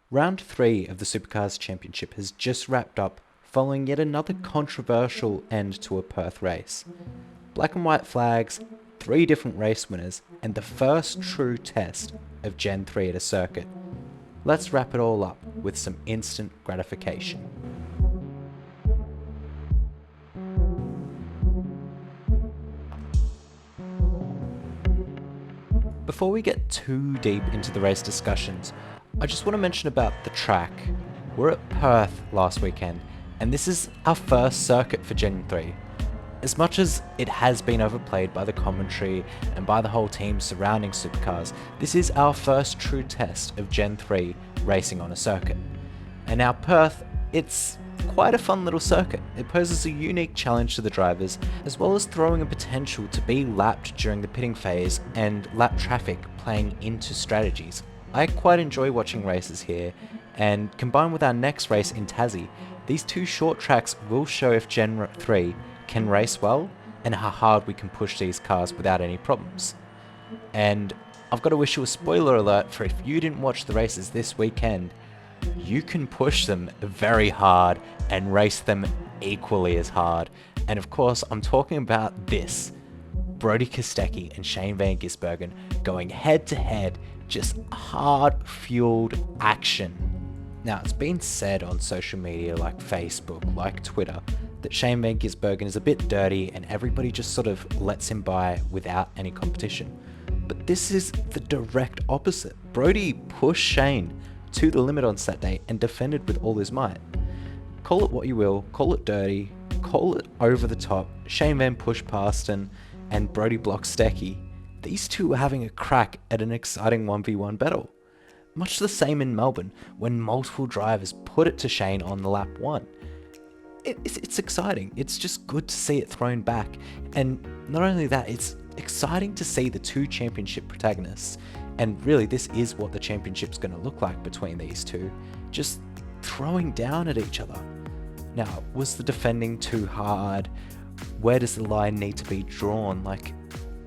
Round 3 of the Supercars Championship has just wrapped up following yet another controversial end to a Perth race. Black and white flags, 3 different race winners, and the first true test of Gen 3 at a circuit. Let's wrap it all up with some instant gratification. Before we get too deep into the race discussions, I just want to mention about the track. We're at Perth last weekend, and this is our first circuit for Gen 3. As much as it has been overplayed by the commentary and by the whole team surrounding supercars, this is our first true test of Gen 3 racing on a circuit. And now Perth, it's quite a fun little circuit. It poses a unique challenge to the drivers, as well as throwing a potential to be lapped during the pitting phase and lap traffic playing into strategies. I quite enjoy watching races here, and combined with our next race in Tassie, these two short tracks will show if Gen 3 can race well and how hard we can push these cars without any problems. And I've got to issue a spoiler alert for if you didn't watch the races this weekend, you can push them very hard and race them equally as hard. And of course, I'm talking about this. Brodie Kostecki and Shane van Gisbergen going head to head, just hard-fueled action. Now, it's been said on social media like Facebook, like Twitter, that Shane van Gisbergen is a bit dirty and everybody just sort of lets him by without any competition. But this is the direct opposite. Brodie pushed Shane to the limit on Saturday and defended with all his might. Call it what you will, call it dirty, call it over the top. Shane van pushed past and Brodie blocked Kostecki. These two were having a crack at an exciting 1v1 battle. Much the same in Melbourne when multiple drivers put it to Shane on the lap 1. It's exciting. It's just good to see it thrown back. And not only that, it's exciting to see the two championship protagonists. And really, this is what the championship's going to look like between these two. Just throwing down at each other. Now, was the defending too hard? Where does the line need to be drawn?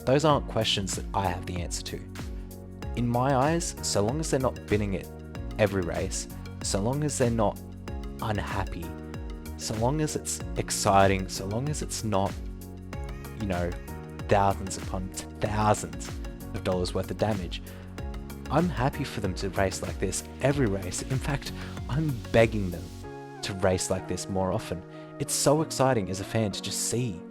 Those aren't questions that I have the answer to. In my eyes, so long as they're not binning it every race, so long as they're not unhappy, so long as it's exciting, so long as it's not, thousands upon thousands of dollars worth of damage, I'm happy for them to race like this every race. In fact, I'm begging them to race like this more often. It's so exciting as a fan to just see,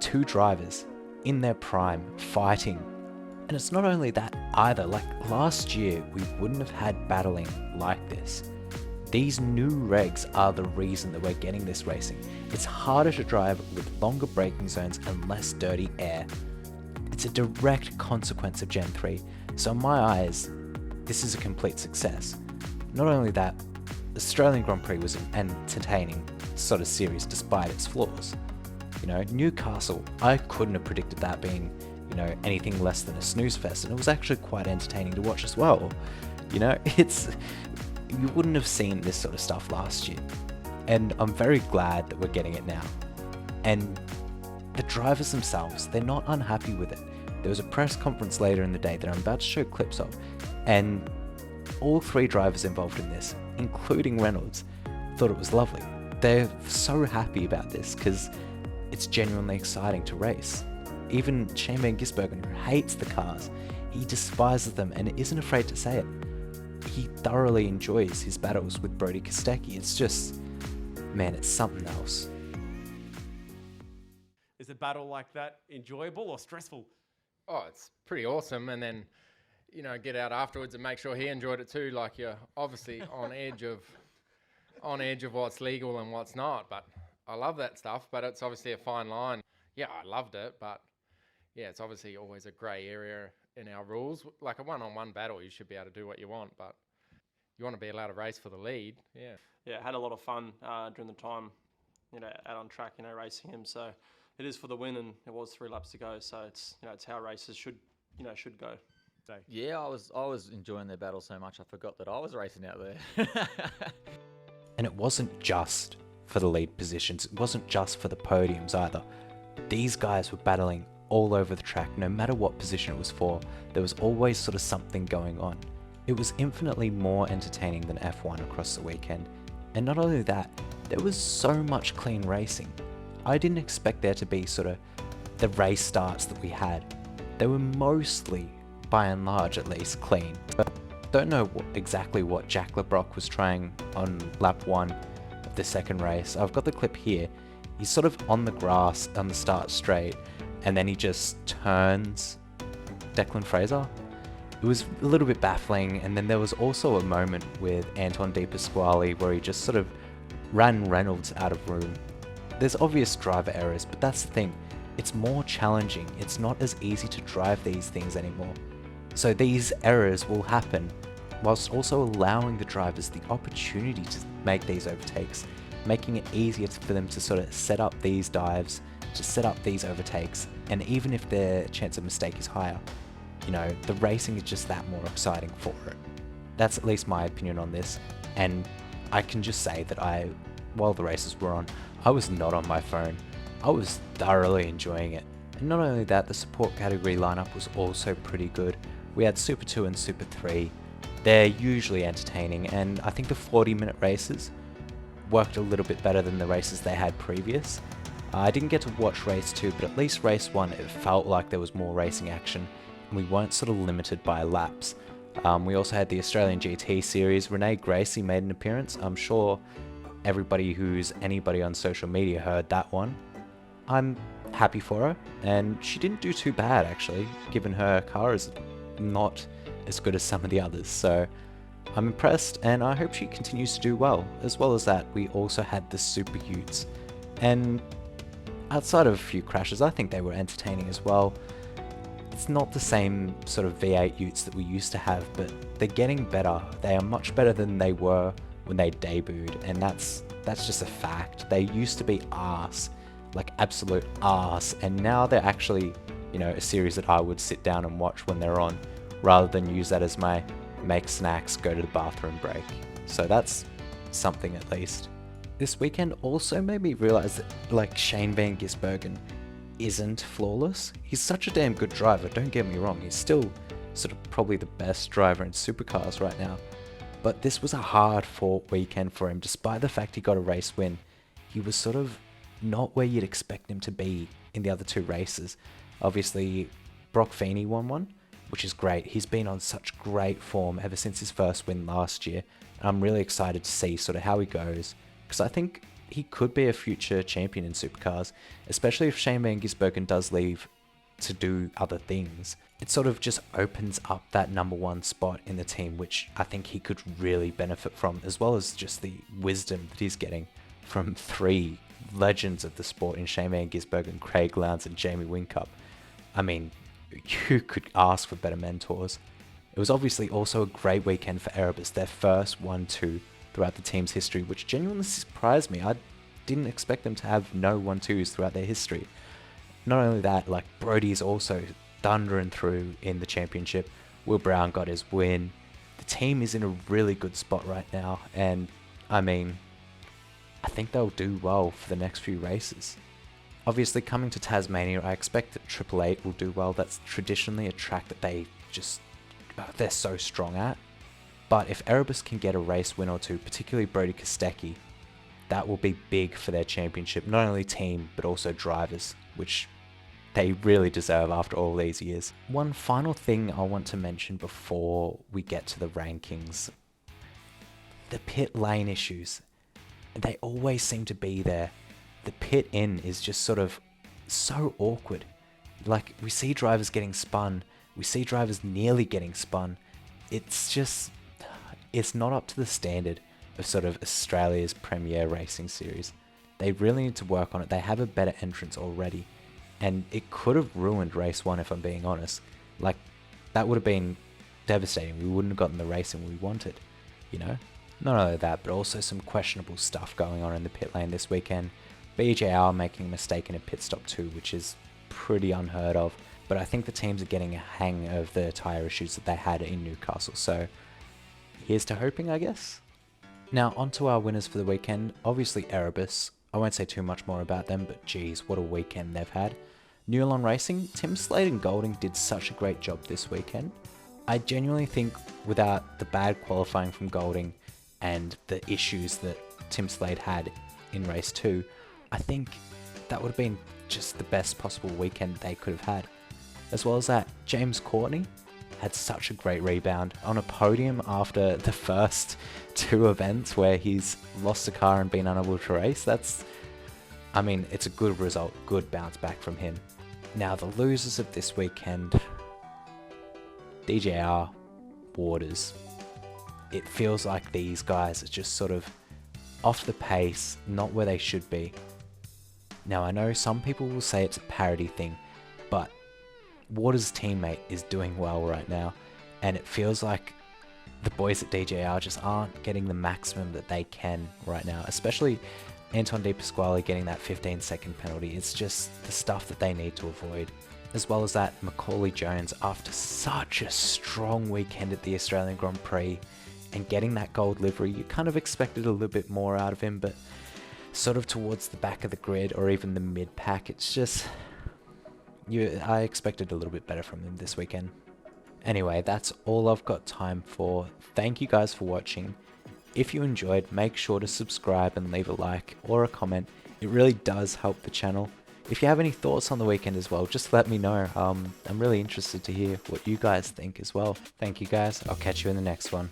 two drivers in their prime fighting. And it's not only that either. Last year, we wouldn't have had battling like this. These new regs are the reason that we're getting this racing. It's harder to drive with longer braking zones and less dirty air. It's a direct consequence of Gen 3. So in my eyes, this is a complete success. Not only that, the Australian Grand Prix was an entertaining sort of series despite its flaws. Newcastle, I couldn't have predicted that being, anything less than a snooze fest, and it was actually quite entertaining to watch as well. You wouldn't have seen this sort of stuff last year, and I'm very glad that we're getting it now. And the drivers themselves, they're not unhappy with it. There was a press conference later in the day that I'm about to show clips of, and all 3 drivers involved in this, including Reynolds, thought it was lovely. They're so happy about this because it's genuinely exciting to race. Even Shane van Gisbergen, who hates the cars, he despises them and isn't afraid to say it. He thoroughly enjoys his battles with Brodie Kostecki. It's just, man, it's something else. Is a battle like that enjoyable or stressful? Oh, it's pretty awesome. And then, get out afterwards and make sure he enjoyed it too. You're obviously on edge of what's legal and what's not. But I love that stuff. But it's obviously a fine line. Yeah, I loved it. But yeah, it's obviously always a grey area in our rules. Like a one-on-one battle, you should be able to do what you want. But you want to be allowed to race for the lead. Yeah. Yeah, had a lot of fun during the time, out on track, racing him. So it is for the win, and it was 3 laps to go. So it's, it's how races should go. Yeah, I was enjoying their battle so much I forgot that I was racing out there. And it wasn't just for the lead positions. It wasn't just for the podiums either. These guys were battling all over the track, no matter what position it was for. There was always sort of something going on. It was infinitely more entertaining than F1 across the weekend, and not only that, there was so much clean racing. I didn't expect there to be sort of the race starts that we had. They were mostly, by and large at least, clean. But don't know exactly what Jack Le Brocq was trying on lap 1 of the second race. I've got the clip here. He's sort of on the grass on the start straight, and then he just turns Declan Fraser. It was a little bit baffling, and then there was also a moment with Anton De Pasquale where he just sort of ran Reynolds out of room. There's obvious driver errors, but that's the thing. It's more challenging. It's not as easy to drive these things anymore. So these errors will happen, whilst also allowing the drivers the opportunity to make these overtakes, making it easier for them to sort of set up these dives, to set up these overtakes, and even if their chance of mistake is higher, you know, the racing is just that more exciting for it. That's at least my opinion on this, and I can just say that while the races were on, I was not on my phone. I was thoroughly enjoying it. And not only that, the support category lineup was also pretty good. We had Super 2 and Super 3. They're usually entertaining, and I think the 40-minute races worked a little bit better than the races they had previous. I didn't get to watch race 2, but at least race 1, it felt like there was more racing action, and we weren't sort of limited by laps. We also had the Australian GT series. Renee Gracie made an appearance. I'm sure everybody who's anybody on social media heard that one. I'm happy for her, and she didn't do too bad actually, given her car is not as good as some of the others, so I'm impressed, and I hope she continues to do well. As well as that, we also had the Super Utes, and outside of a few crashes, I think they were entertaining as well. It's not the same sort of V8 Utes that we used to have, but they're getting better. They are much better than they were when they debuted, and that's just a fact. They used to be arse, like absolute arse, and now they're actually, you know, a series that I would sit down and watch when they're on, rather than use that as my make snacks, go to the bathroom break. So that's something at least. This weekend also made me realize that, like, Shane van Gisbergen isn't flawless. He's such a damn good driver, don't get me wrong. He's still sort of probably the best driver in supercars right now. But this was a hard fought weekend for him. Despite the fact he got a race win, he was sort of not where you'd expect him to be in the other two races. Obviously, Broc Feeney won one, which is great. He's been on such great form ever since his first win last year. And I'm really excited to see sort of how he goes, because I think he could be a future champion in supercars, especially if Shane van Gisbergen does leave to do other things. It sort of just opens up that number one spot in the team, which I think he could really benefit from, as well as just the wisdom that he's getting from three legends of the sport in Shane van Gisbergen, Craig Lowndes and Jamie Whincup. I mean, you could ask for better mentors. It was obviously also a great weekend for Erebus, their first 1-2 throughout the team's history, which genuinely surprised me. I didn't expect them to have no 1-2s throughout their history. Not only that, like, Brodie's also thundering through in the championship. Will Brown got his win. The team is in a really good spot right now, and I mean, I think they'll do well for the next few races. Obviously, coming to Tasmania, I expect that Triple Eight will do well. That's traditionally a track that they're so strong at. But if Erebus can get a race win or two, particularly Brodie Kostecki, that will be big for their championship. Not only team, but also drivers, which they really deserve after all these years. One final thing I want to mention before we get to the rankings. The pit lane issues. They always seem to be there. The pit in is just sort of so awkward. Like, we see drivers getting spun. We see drivers nearly getting spun. It's not up to the standard of sort of Australia's premier racing series. They really need to work on it. They have a better entrance already. And it could have ruined race one, if I'm being honest. Like, that would have been devastating. We wouldn't have gotten the racing we wanted, you know? Not only that, but also some questionable stuff going on in the pit lane this weekend. BJR making a mistake in a pit stop too, which is pretty unheard of. But I think the teams are getting a hang of the tyre issues that they had in Newcastle. So here's to hoping, I guess. Now, on to our winners for the weekend. Obviously, Erebus. I won't say too much more about them, but geez, what a weekend they've had. Newlon Racing, Tim Slade and Golding did such a great job this weekend. I genuinely think without the bad qualifying from Golding and the issues that Tim Slade had in race 2, I think that would have been just the best possible weekend they could have had. As well as that, James Courtney had such a great rebound on a podium after the first 2 events where he's lost a car and been unable to race. It's a good result, good bounce back from him. Now the losers of this weekend, DJR, Waters. It feels like these guys are just sort of off the pace, not where they should be. Now I know some people will say it's a parity thing, but Waters' teammate is doing well right now, and it feels like the boys at DJR just aren't getting the maximum that they can right now, especially Anton De Pasquale getting that 15-second penalty. It's just the stuff that they need to avoid. As well as that, Macaulay Jones, after such a strong weekend at the Australian Grand Prix and getting that gold livery, you kind of expected a little bit more out of him, but sort of towards the back of the grid or even the mid-pack, it's just... I expected a little bit better from him this weekend. Anyway, that's all I've got time for. Thank you guys for watching. If you enjoyed, make sure to subscribe and leave a like or a comment. It really does help the channel. If you have any thoughts on the weekend as well, just let me know. I'm really interested to hear what you guys think as well. Thank you guys. I'll catch you in the next one.